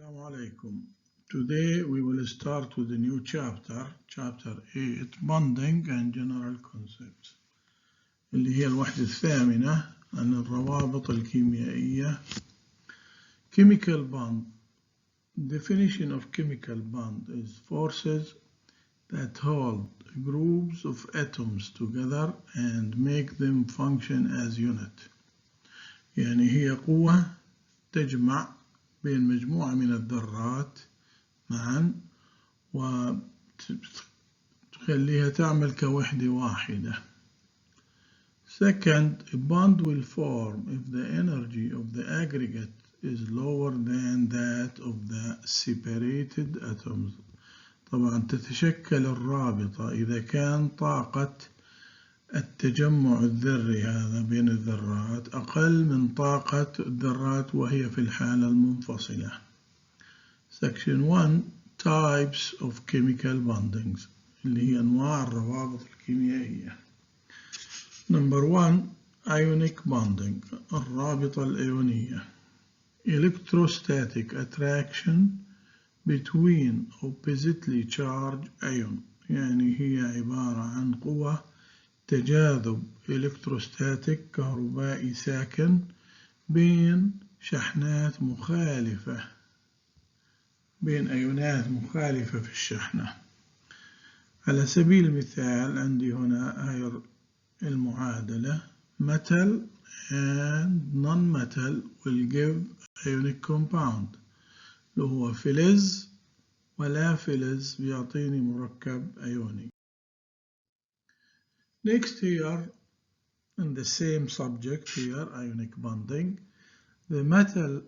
Assalamu alaikum. Today we will start with a new chapter, Chapter 8, Bonding and General Concepts, اللي هي الوحدة الثامنة عن الروابط الكيميائية. Chemical bond. Definition of chemical bond is forces that hold groups of atoms together and make them function as unit. يعني هي قوة تجمع بين مجموعة من الذرات معا وتخليها تعمل كوحدة واحدة. Second, a bond will form if the energy of the aggregate is lower than that of the separated atoms. طبعا تتشكل الرابطة إذا كان طاقة التجمع الذري هذا بين الذرات أقل من طاقة الذرات وهي في الحالة المنفصلة. Section 1 Types of Chemical Bondings اللي هي أنواع الروابط الكيميائية. Number 1 Ionic Bonding الرابطة الأيونية. Electrostatic attraction between oppositely charged ion يعني هي عبارة عن قوة تجاذب إلكتروستاتيك كهربائي ساكن بين شحنات مخالفة بين أيونات مخالفة في الشحنة. على سبيل المثال عندي هنا هاي المعادلة metal and non-metal will give ionic compound اللي هو فلز ولا فلز بيعطيني مركب أيوني. Next here, in the same subject here, ionic bonding, the metal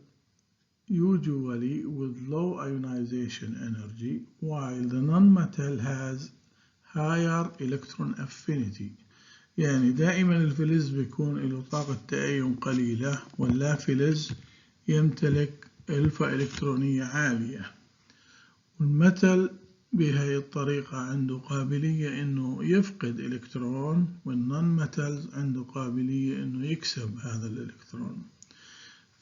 usually with low ionization energy, while the non-metal has higher electron affinity. يعني دائما الفلز بيكون له طاقة تأين قليلة واللا فلز يمتلك ألفا إلكترونية عالية. والمتل بهذه الطريقة عنده قابلية إنه يفقد إلكترون والنون ميتالز عنده قابلية إنه يكسب هذا الإلكترون.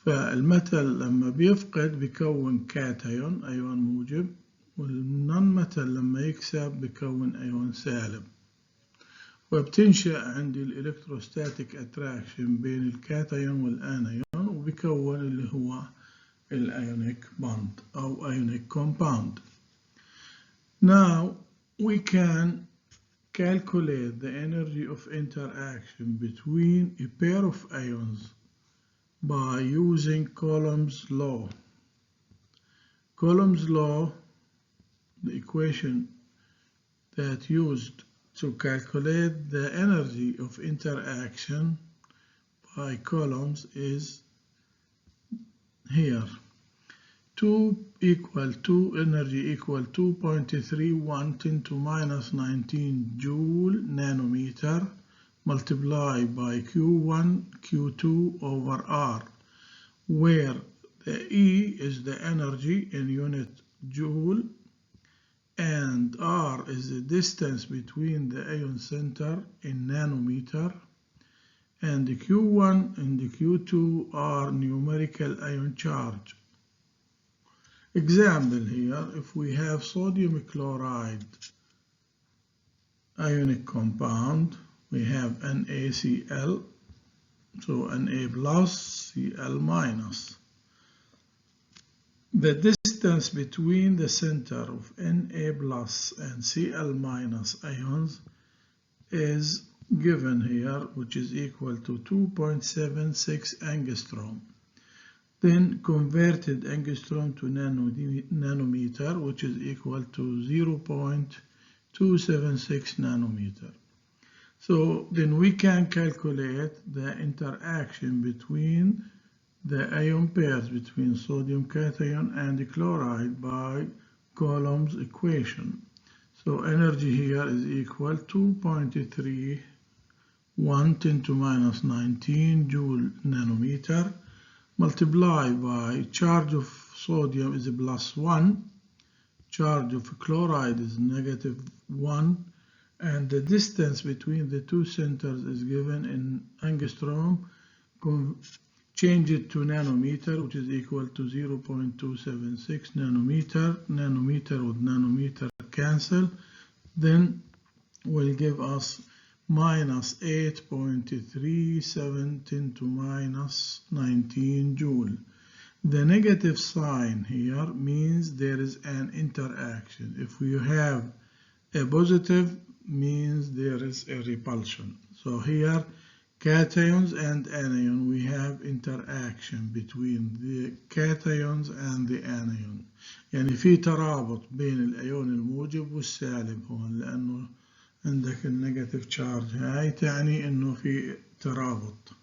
فالمتل لما بيفقد بيكون كاتايون أيون موجب والنون ميتال لما يكسب بيكون أيون سالب. وبتنشأ عندي الإلكتروستاتيك أتراكشن بين الكاتايون والآنايون وبيكون اللي هو الأيونيك بوند أو أيونيك كومباوند. Now we can calculate the energy of interaction between a pair of ions by using Coulomb's law. Coulomb's law, the equation that used to calculate the energy of interaction by Coulomb's is here. Energy equal 2.31 10 to minus 19 joule nanometer multiplied by Q1 Q2 over R, where the E is the energy in unit joule and R is the distance between the ion center in nanometer, and the Q1 and the Q2 are numerical ion charge. Example here, if we have sodium chloride ionic compound, we have NaCl, so Na plus Cl minus. The distance between the center of Na plus and Cl minus ions is given here, which is equal to 2.76 angstrom. Then converted angstrom to nanometer, which is equal to 0.276 nanometer. So then we can calculate the interaction between the ion pairs between sodium cation and the chloride by Coulomb's equation. So energy here is equal to 2.31 10 to minus 19 joule nanometer multiplied by charge of sodium is plus 1, charge of chloride is negative 1, and the distance between the two centers is given in angstrom. change it to nanometer, which is equal to 0.276 nanometer. Nanometer with nanometer cancel, then will give us minus 8.37 10 to minus 19 joule. The negative sign here means there is an interaction. If we have a positive, means there is a repulsion. So here, cations and anion, we have interaction between the cations and the anion. يعني في ترابط بين الأيون الموجب والسالب هون، لأنه عندك النيجاتيف تشارج هاي تعني إنه في ترابط.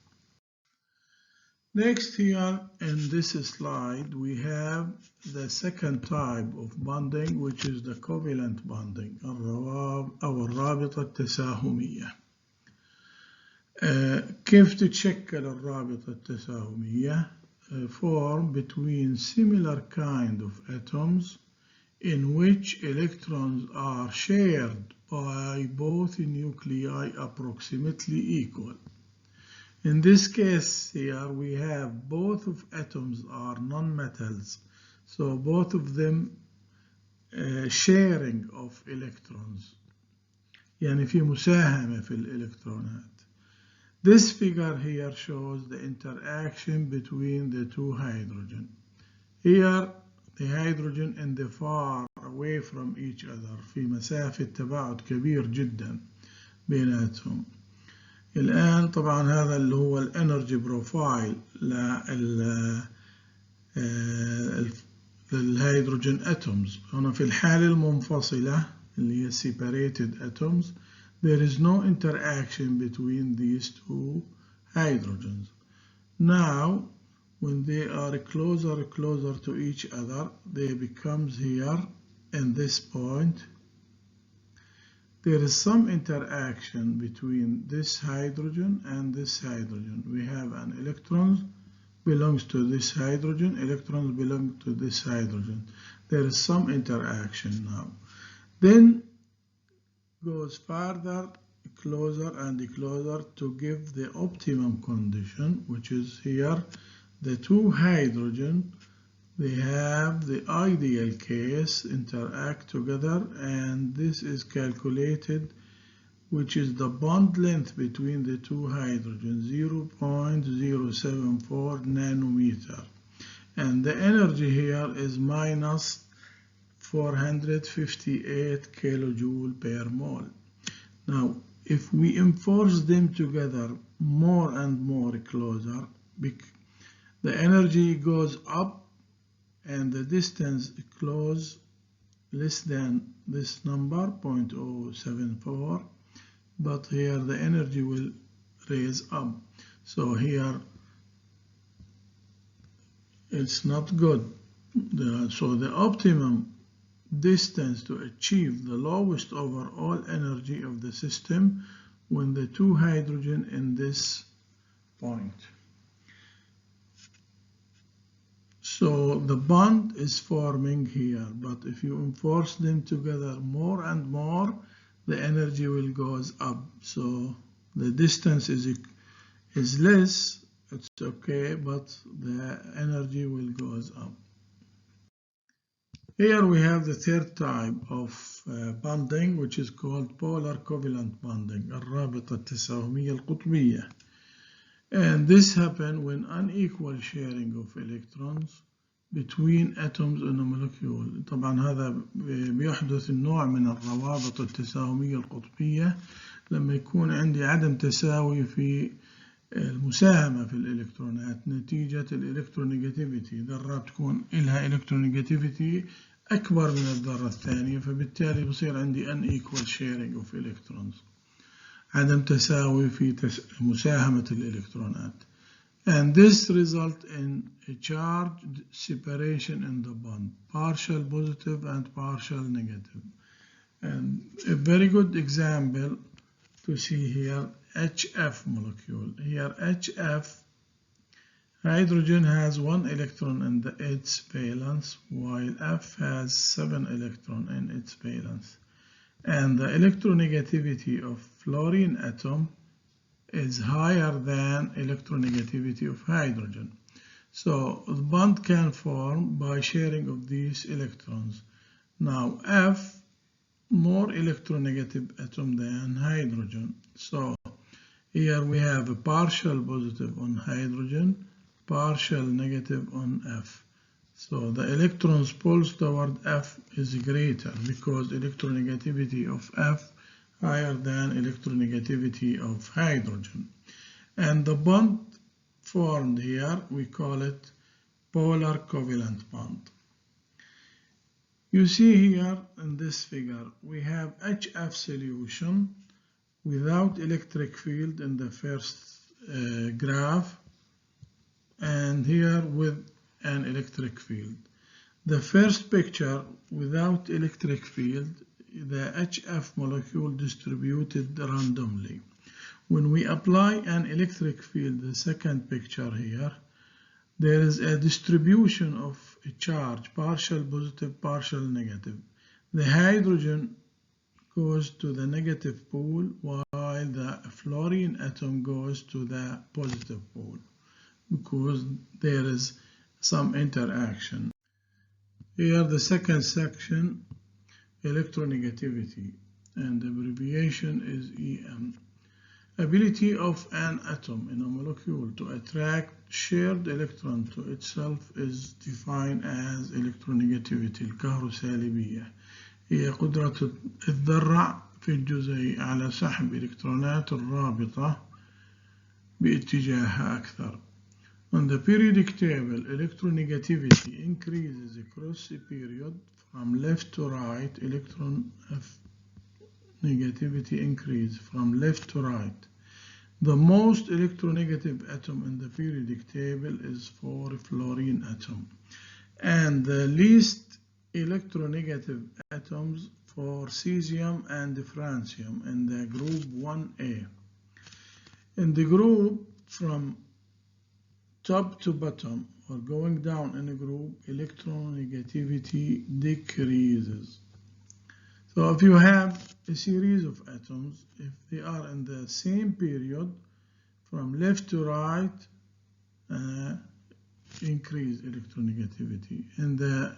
Next here in this slide we have the second type of bonding, which is the covalent bonding أو الرابطة التساهمية. كيف تتشكل الرابطة التساهمية؟ Form between similar kind of atoms in which electrons are shared by both nuclei approximately equal. In this case here we have both of atoms are non-metals, so both of them sharing of electrons, يعني في مساهمة في الإلكترونات. This figure here shows the interaction between the two hydrogen. Here the hydrogen and the far away from each other في مسافة تباعد كبير جدا بيناتهم. الآن طبعا هذا اللي هو الانرجي بروفايل للهيدروجين اتومز. هنا في الحالة المنفصلة اللي هي separated atoms, there is no interaction between these two hydrogens. Now when they are closer to each other, they becomes here in this point. There is some interaction between this hydrogen and this hydrogen. We have an electron belongs to this hydrogen, electrons belong to this hydrogen. There is some interaction now. Then goes further, closer and closer to give the optimum condition, which is here the two hydrogen. They have the ideal case interact together, and this is calculated, which is the bond length between the two hydrogens, 0.074 nanometer. And the energy here is minus 458 kilojoule per mole. Now, if we enforce them together more and more closer, the energy goes up and the distance close less than this number 0.074, but here the energy will raise up. So here it's not good. So the optimum distance to achieve the lowest overall energy of the system when the two hydrogen in this point. So the bond is forming here, but if you enforce them together more and more, the energy will goes up. So the distance is less, it's okay, but the energy will goes up. Here we have the third type of bonding, which is called polar covalent bonding, الرابطة التساهمية القطبية. And this happens when unequal sharing of electrons between atoms in a molecule. طبعا هذا بيحدث النوع من الروابط التساهمية القطبية لما يكون عندي عدم تساوي في المساهمة في الإلكترونات نتيجة الإلكترونيجاتيفيتي. ذرات تكون لها إلكترونيجاتيفيتي أكبر من الذرة الثانية، فبالتالي بصير عندي unequal sharing of electrons، عدم تساوي في مساهمة الإلكترونات. And this results in a charge separation in the bond, partial positive and partial negative. And a very good example to see here, HF molecule. Here HF, hydrogen has 1 electron in its valence, while F has 7 electrons in its valence. And the electronegativity of fluorine atom is higher than electronegativity of hydrogen. So the bond can form by sharing of these electrons. Now F, more electronegative atom than hydrogen. So here we have a partial positive on hydrogen, partial negative on F. So the electrons pulls toward F is greater because electronegativity of F higher than electronegativity of hydrogen. And the bond formed here, we call it polar covalent bond. You see here in this figure, we have HF solution without electric field in the first graph, and here with an electric field. The first picture without electric field, the HF molecule distributed randomly. When we apply an electric field, the second picture here, there is a distribution of a charge, partial positive, partial negative. The hydrogen goes to the negative pole while the fluorine atom goes to the positive pole because there is some interaction. Here the second section, electronegativity, and the abbreviation is EM. Ability of an atom in a molecule to attract shared electron to itself is defined as electronegativity الكهروسالبية. هي قدرة الذرة في الجزيء على سحب إلكترونات الرابطة باتجاهها أكثر. On the periodic table, electronegativity increases across a period from left to right. Electronegativity increase from left to right. The most electronegative atom in the periodic table is for fluorine atom, and the least electronegative atoms for cesium and francium in the group 1A. In the group from top to bottom or going down in a group, electronegativity decreases. So if you have a series of atoms, if they are in the same period from left to right, increase electronegativity. In the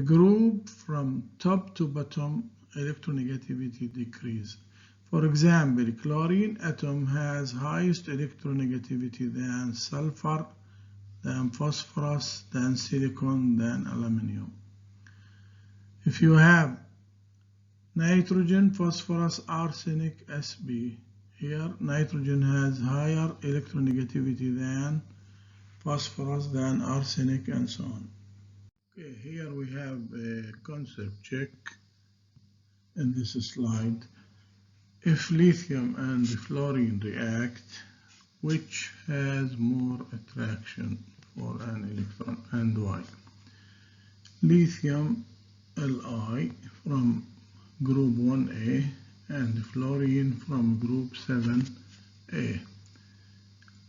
group from top to bottom, electronegativity decrease. For example, chlorine atom has highest electronegativity than sulfur, than phosphorus, than silicon, than aluminum. If you have nitrogen, phosphorus, arsenic, Sb, here nitrogen has higher electronegativity than phosphorus, than arsenic, and so on. Okay, here we have a concept check in this slide. If lithium and fluorine react, which has more attraction for an electron and why? Lithium Li from group 1A and fluorine from group 7A.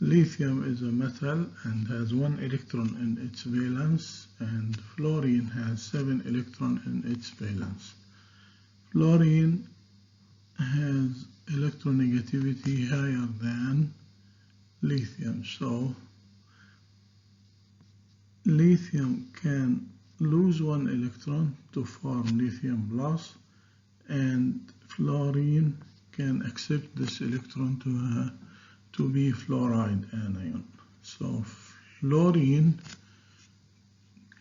Lithium is a metal and has 1 electron in its valence, and fluorine has 7 electrons in its valence. Fluorine has electronegativity higher than lithium, so lithium can lose 1 electron to form lithium plus, and fluorine can accept this electron to be fluoride anion. So fluorine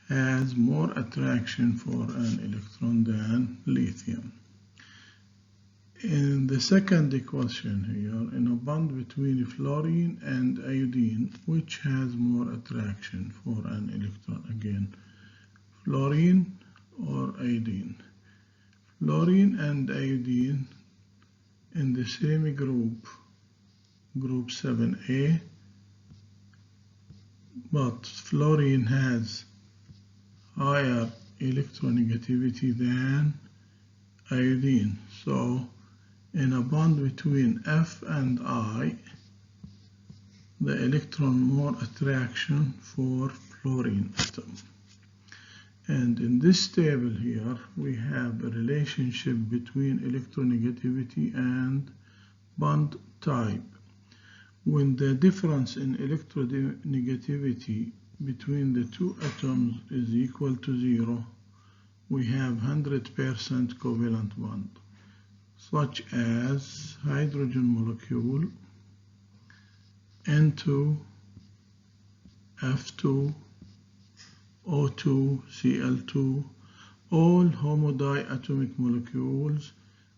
has more attraction for an electron than lithium. In the second equation here, in a bond between fluorine and iodine, which has more attraction for an electron? Again, fluorine or iodine? Fluorine and iodine in the same group, group 7A, but fluorine has higher electronegativity than iodine. So in a bond between F and I, the electron more attraction for fluorine atom. And in this table here, we have a relationship between electronegativity and bond type. When the difference in electronegativity between the two atoms is equal to 0, we have 100% covalent bond, such as hydrogen molecule N2, F2, O2, Cl2, all homodiatomic molecules.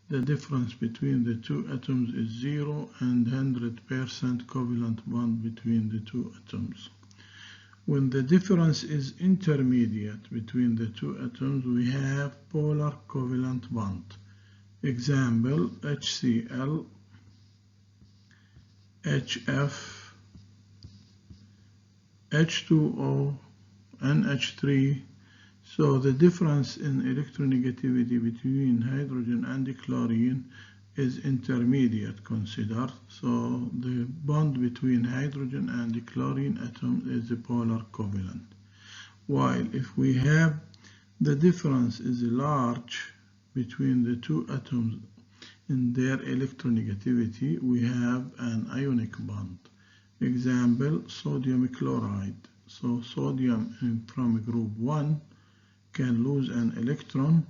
The difference between the two atoms is 0 and 100% covalent bond between the two atoms. When the difference is intermediate between the two atoms, we have polar covalent bond. Example, HCl, HF, H2O, NH3. So the difference in electronegativity between hydrogen and chlorine is intermediate considered. So the bond between hydrogen and the chlorine atom is a polar covalent. While if we have the difference is large between the two atoms in their electronegativity, we have an ionic bond. Example, sodium chloride. So sodium from group 1 can lose an electron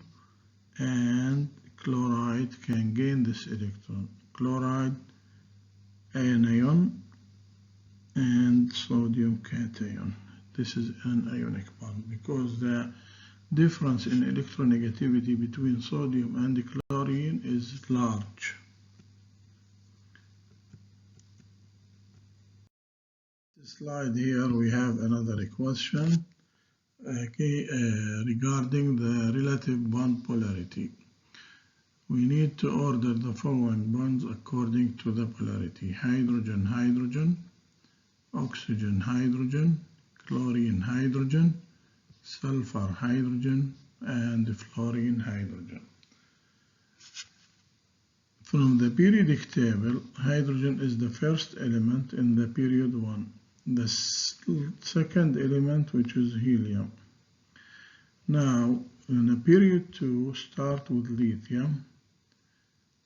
and chloride can gain this electron. Chloride anion and sodium cation. This is an ionic bond because the difference in electronegativity between sodium and chlorine is large. This slide here we have another question regarding the relative bond polarity. We need to order the following bonds according to the polarity: hydrogen, hydrogen, oxygen, hydrogen, chlorine, hydrogen, sulfur, hydrogen, and fluorine, hydrogen. From the periodic table, hydrogen is the first element in the period 1. The second element, which is helium. Now, in the period 2, start with lithium.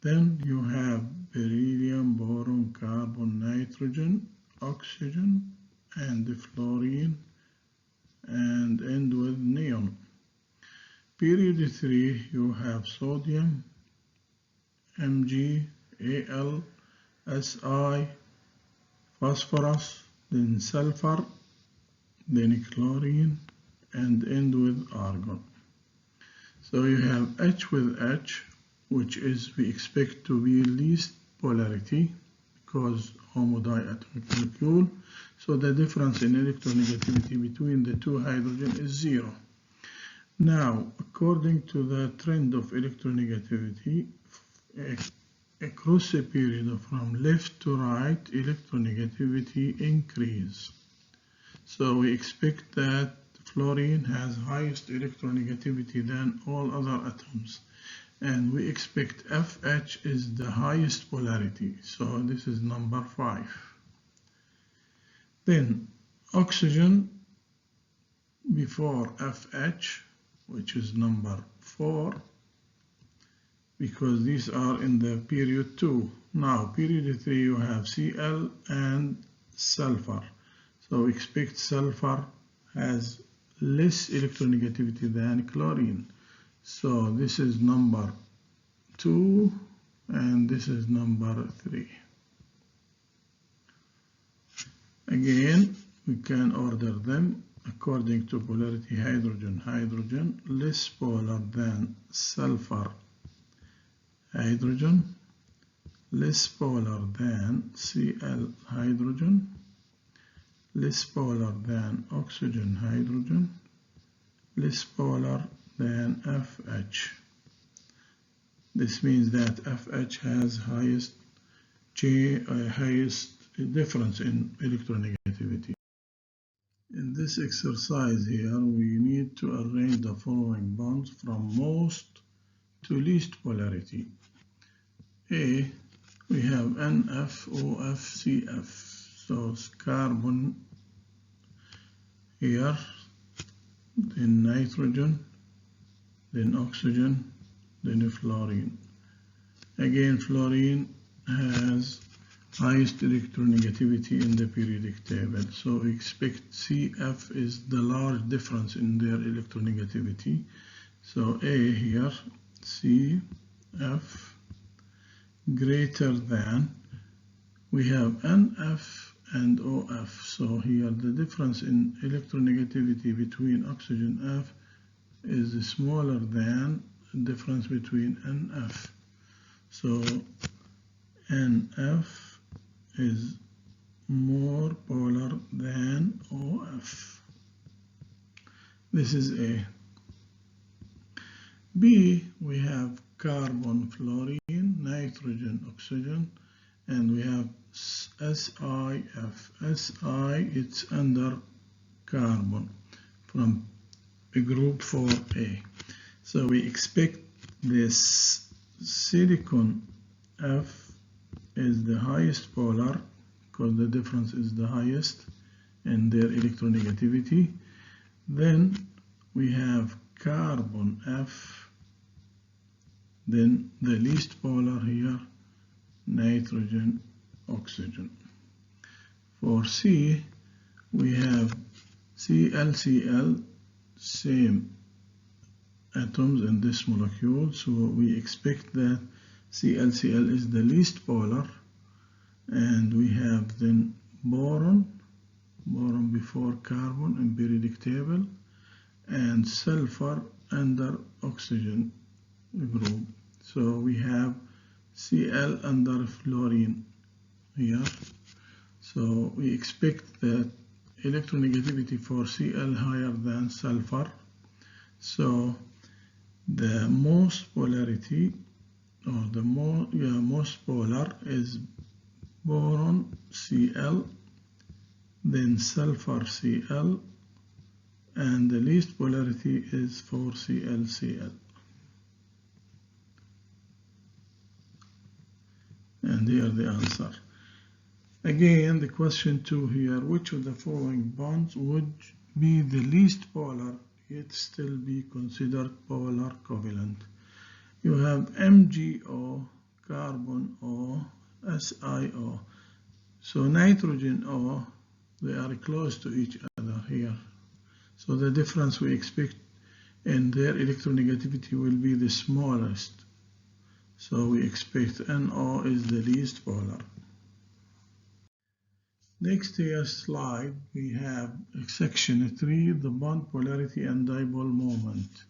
Then you have beryllium, boron, carbon, nitrogen, oxygen, and fluorine, and end with neon. Period 3, you have sodium, Mg, Al, Si, phosphorus, then sulfur, then chlorine, and end with argon. So you have H with H, which is we expect to be least polarity because homodiatomic molecule. So the difference in electronegativity between the two hydrogen is 0. Now, according to the trend of electronegativity, across a period from left to right, electronegativity increase. So we expect that fluorine has highest electronegativity than all other atoms. And we expect FH is the highest polarity. So this is number 5. Then oxygen before FH, which is number 4, because these are in the period 2. Now, period 3, you have Cl and sulfur. So expect sulfur has less electronegativity than chlorine. So this is number 2 and this is number 3. Again, we can order them according to polarity: hydrogen, hydrogen, less polar than sulfur, hydrogen, less polar than Cl, hydrogen, less polar than oxygen, hydrogen, less polar than FH. This means that FH has highest difference in electronegativity. In this exercise here, we need to arrange the following bonds from most to least polarity. A, we have NFOFCF, so it's carbon here, then nitrogen, then oxygen, then fluorine. Again, fluorine has highest electronegativity in the periodic table. So we expect CF is the large difference in their electronegativity. So A here, CF greater than, we have NF and OF. So here the difference in electronegativity between oxygen F is smaller than the difference between NF. So NF is more polar than OF. This is A. B, we have carbon, fluorine, nitrogen, oxygen, and we have SIF. SI, it's under carbon from group 4A. So we expect this silicon F is the highest polar because the difference is the highest in their electronegativity. Then we have carbon F, then the least polar here, nitrogen, oxygen. For C, we have ClCl, same atoms in this molecule, so we expect that ClCl is the least polar, and we have then boron before carbon in periodic table, and sulfur under oxygen group. So we have Cl under fluorine here. So we expect that electronegativity for Cl higher than sulfur. So the most polarity, or the most polar is boron Cl, then sulfur Cl, and the least polarity is for ClCl. And here the answer. Again, the question 2 here, which of the following bonds would be the least polar yet still be considered polar covalent? You have MgO, carbon O, SiO. So nitrogen O, they are close to each other here. So the difference we expect in their electronegativity will be the smallest. So we expect NO is the least polar. Next here slide, we have section 3, the bond polarity and dipole moment.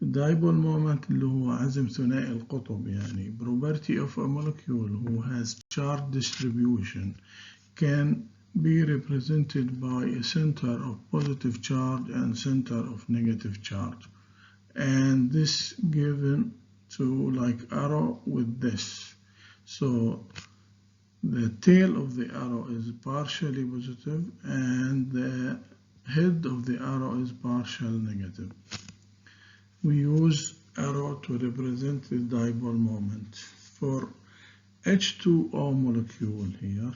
الدايبول moment اللي هو عزم ثنائي القطب، يعني property of a molecule who has charge distribution can be represented by a center of positive charge and center of negative charge, and this given to like arrow with this. So the tail of the arrow is partially positive and the head of the arrow is partial negative. We use arrow to represent the dipole moment. For H2O molecule here,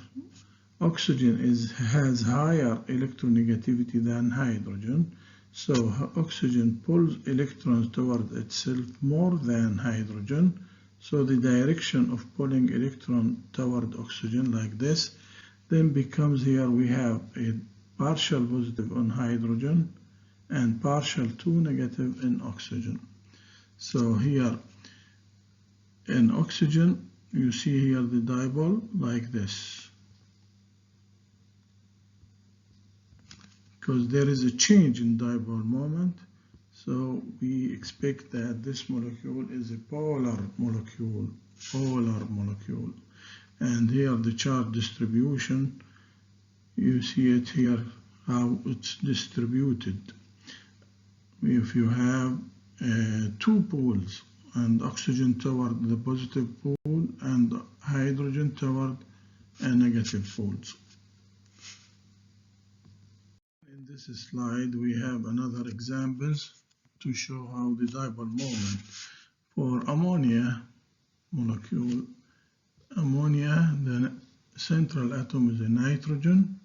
oxygen has higher electronegativity than hydrogen, so oxygen pulls electrons toward itself more than hydrogen. So the direction of pulling electron toward oxygen like this, then becomes here we have a partial positive on hydrogen and partial 2 negative in oxygen. So here in oxygen, you see here the dipole like this, because there is a change in dipole moment. So we expect that this molecule is a polar molecule, and here the charge distribution, you see it here how it's distributed. If you have 2 poles and oxygen toward the positive pole and hydrogen toward a negative poles. In this slide we have another examples to show how the dipole moment for ammonia molecule. Ammonia, the central atom is a nitrogen,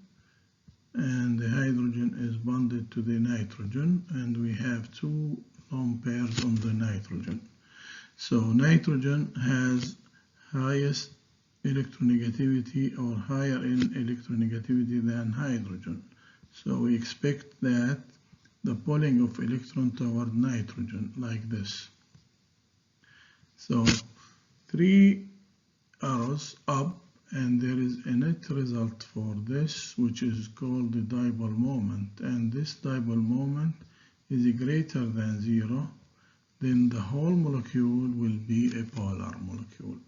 and the hydrogen is bonded to the nitrogen, and we have 2 lone pairs on the nitrogen. So nitrogen has highest electronegativity or higher in electronegativity than hydrogen. So we expect that the pulling of electron toward nitrogen like this. So 3 arrows up, and there is a net result for this, which is called the dipole moment, and this dipole moment is greater than 0, then the whole molecule will be a polar molecule.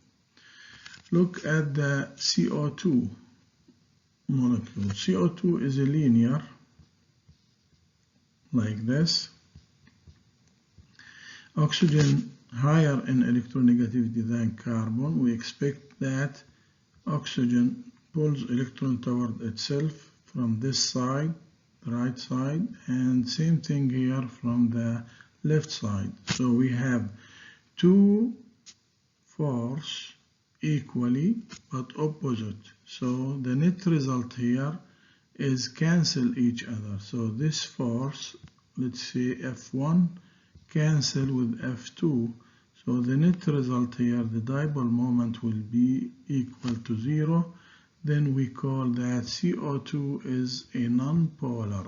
Look at the CO2 molecule. CO2 is a linear like this. Oxygen higher in electronegativity than carbon. We expect that oxygen pulls electron toward itself from this side, the right side, and same thing here from the left side. So we have two forces equally but opposite. So the net result here is cancel each other. So this force, let's say F1, cancel with F2. So the net result here, the dipole moment will be equal to 0. Then we call that CO2 is a non-polar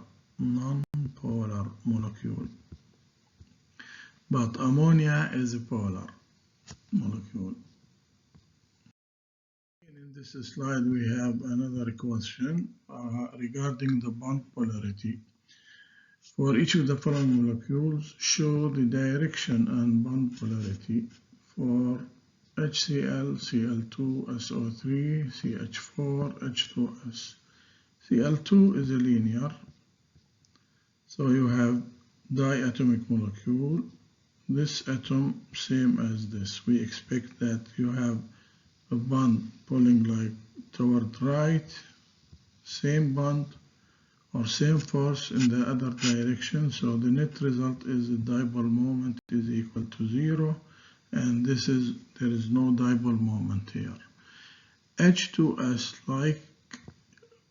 molecule. But ammonia is a polar molecule. In this slide we have another question regarding the bond polarity. For each of the following molecules, show the direction and bond polarity for HCl, Cl2, SO3, CH4, H2S. Cl2 is a linear, so you have diatomic molecule. This atom same as this. We expect that you have a bond pulling like toward right, same bond or same force in the other direction. So the net result is the dipole moment is equal to 0, and there is no dipole moment here. H2S, like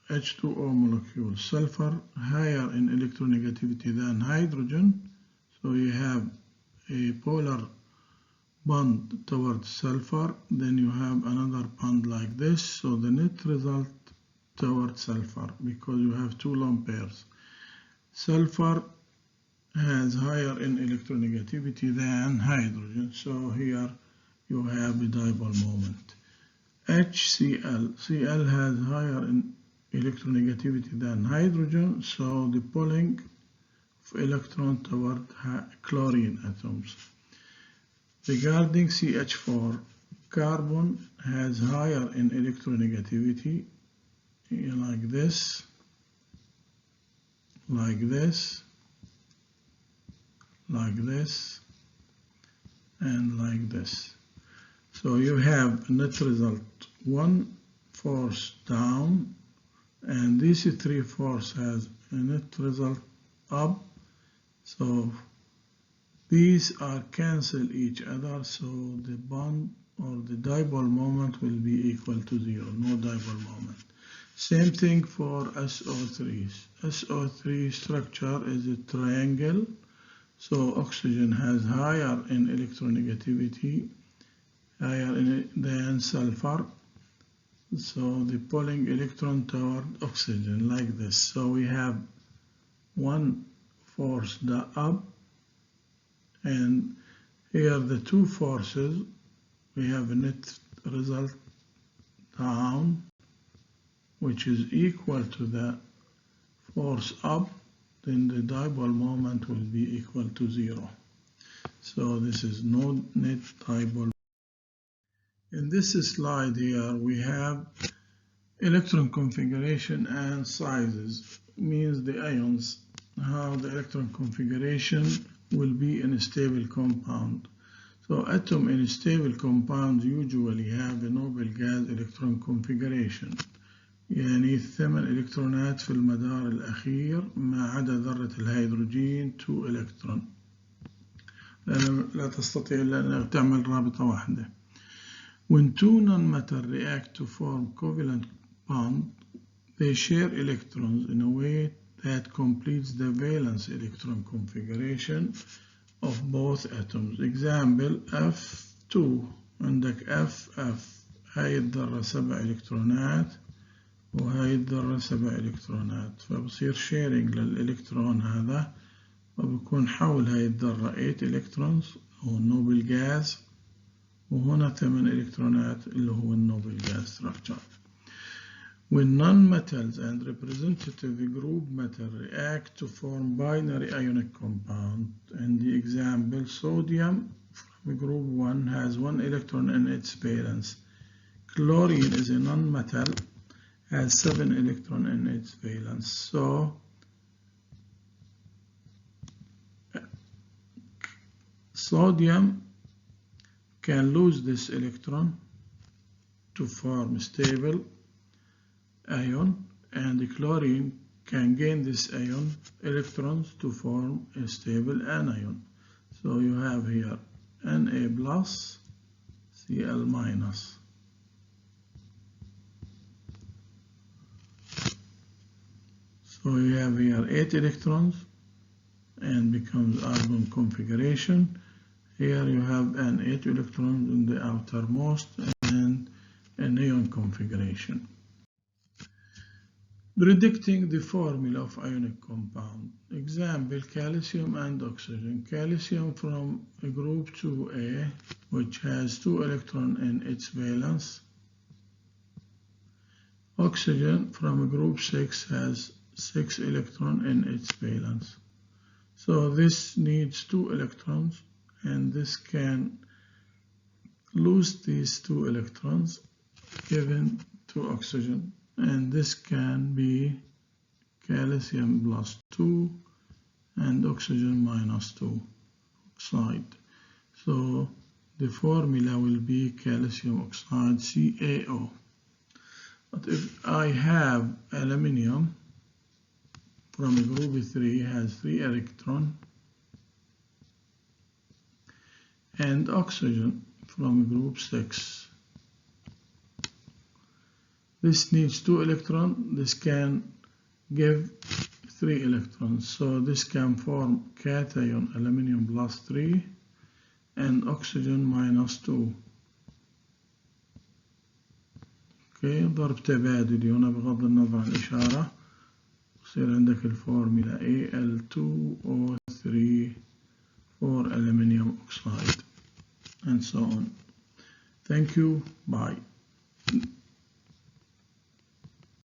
H2O molecule, sulfur higher in electronegativity than hydrogen, so you have a polar bond towards sulfur, then you have another bond like this. So the net result towards sulfur, because you have two lone pairs. Sulfur has higher in electronegativity than hydrogen, so here you have a dipole moment. HCl, Cl has higher in electronegativity than hydrogen, so the pulling of electron toward chlorine atoms. Regarding CH4, carbon has higher in electronegativity, like this, like this, like this, and like this. So you have a net result, one force down, and this three force has a net result up. So these are cancel each other, so the bond or the dipole moment will be equal to 0, no dipole moment. Same thing for SO3. SO3 structure is a triangle, so oxygen has higher in electronegativity, than sulfur. So the pulling electron toward oxygen like this. So we have one force up, and here the two forces, we have a net result down, which is equal to the force up, then the dipole moment will be equal to 0. So this is no net dipole. In this slide here we have electron configuration and sizes, means the ions, how the electron configuration will be in a stable compound. So atom in a stable compound usually have a noble gas electron configuration، يعني 8 إلكترونات في المدار الأخير ما عدا ذرة الهيدروجين 2 إلكترون، لا تستطيع أن تعمل رابطة واحدة. When two nonmetal react to form covalent bond, they share electrons in a way that completes the valence electron configuration of both atoms. Example F2 عندك F هاي الذرة 7 إلكترونات وهاي الذرة 7 إلكترونات، فبصير شيرنج للإلكترون هذا، وبيكون حول هاي الذرة 8 إلكترونز هو النوبل جاز، وهنا 8 إلكترونات اللي هو النوبل جاز ستراكشر. When non-metals and representative group metal react to form binary ionic compound, and the example sodium from group 1 has 1 electron in its valence. Chlorine is a non-metal, has 7 electrons in its valence. So sodium can lose this electron to form stable ion, and the chlorine can gain this ion electrons to form a stable anion. So you have here Na plus Cl minus. So you have here 8 electrons and becomes argon configuration. Here you have an 8 electrons in the outermost and a neon configuration. Predicting the formula of ionic compound. Example, calcium and oxygen. Calcium from group 2A, which has 2 electrons in its valence. Oxygen from group 6 has 6 electrons in its valence. So this needs 2 electrons, and this can lose these 2 electrons given to oxygen, and this can be calcium plus 2 and oxygen minus 2 oxide. So the formula will be calcium oxide CaO. But if I have aluminium from group 3 has 3 electrons, and oxygen from group 6, this needs 2 electrons, this can give 3 electrons, so this can form cation aluminium plus 3 and oxygen minus 2. اوكي، ضرب تبادلي هنا بغض النظر عن الإشارة، يصير عندك الفورمولا Al2O3 for aluminium oxide and so on. Thank you. Bye.